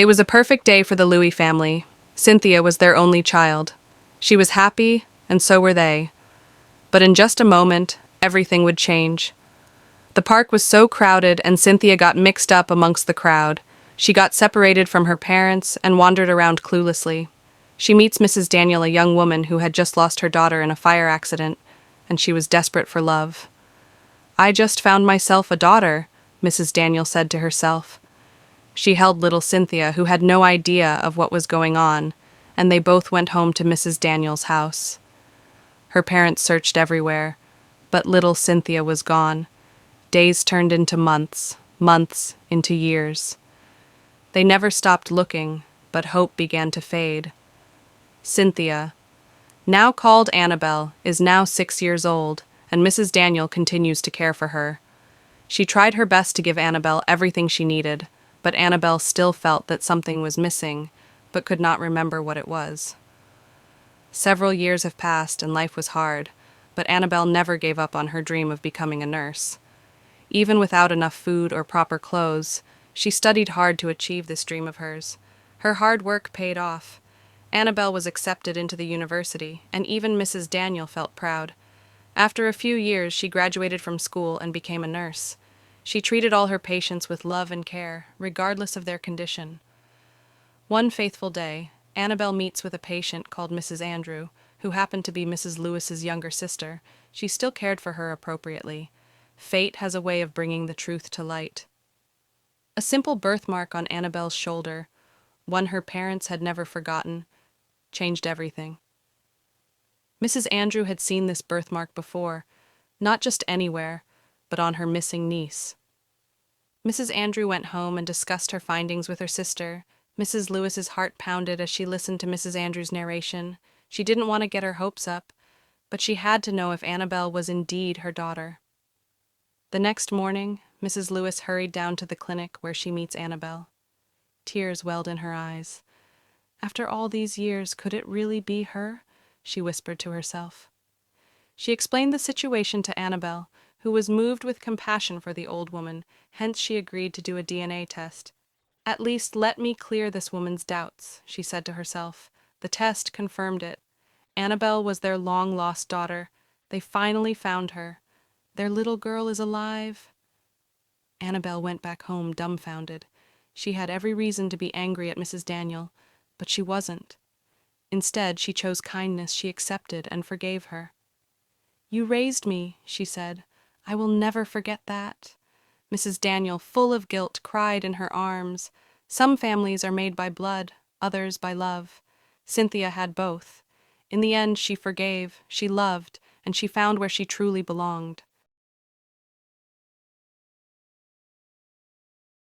It was a perfect day for the Louis family. Cynthia was their only child. She was happy, and so were they. But in just a moment, everything would change. The park was so crowded, and Cynthia got mixed up amongst the crowd. She got separated from her parents and wandered around cluelessly. She meets Mrs. Daniel, a young woman who had just lost her daughter in a fire accident, and she was desperate for love. "I just found myself a daughter," Mrs. Daniel said to herself. She held little Cynthia, who had no idea of what was going on, and they both went home to Mrs. Daniel's house. Her parents searched everywhere, but little Cynthia was gone. Days turned into months, months into years. They never stopped looking, but hope began to fade. Cynthia, now called Annabelle, is now 6 years old, and Mrs. Daniel continues to care for her. She tried her best to give Annabelle everything she needed, but Annabelle still felt that something was missing, but could not remember what it was. Several years have passed and life was hard, but Annabelle never gave up on her dream of becoming a nurse. Even without enough food or proper clothes, she studied hard to achieve this dream of hers. Her hard work paid off. Annabelle was accepted into the university, and even Mrs. Daniel felt proud. After a few years, she graduated from school and became a nurse. She treated all her patients with love and care, regardless of their condition. One faithful day, Annabelle meets with a patient called Mrs. Andrew, who happened to be Mrs. Lewis's younger sister. She still cared for her appropriately. Fate has a way of bringing the truth to light. A simple birthmark on Annabelle's shoulder, one her parents had never forgotten, changed everything. Mrs. Andrew had seen this birthmark before, not just anywhere, but on her missing niece. Mrs. Andrew went home and discussed her findings with her sister. Mrs. Lewis's heart pounded as she listened to Mrs. Andrew's narration. She didn't want to get her hopes up, but she had to know if Annabelle was indeed her daughter. The next morning, Mrs. Lewis hurried down to the clinic where she meets Annabelle. Tears welled in her eyes. After all these years, could it really be her? She whispered to herself. She explained the situation to Annabelle, who was moved with compassion for the old woman, hence she agreed to do a DNA test. "At least let me clear this woman's doubts," she said to herself. The test confirmed it. Annabelle was their long-lost daughter. They finally found her. Their little girl is alive. Annabelle went back home dumbfounded. She had every reason to be angry at Mrs. Daniel, but she wasn't. Instead, she chose kindness. She accepted and forgave her. "You raised me," she said. "I will never forget that." Mrs. Daniel, full of guilt, cried in her arms. Some families are made by blood, others by love. Cynthia had both. In the end, she forgave, she loved, and she found where she truly belonged.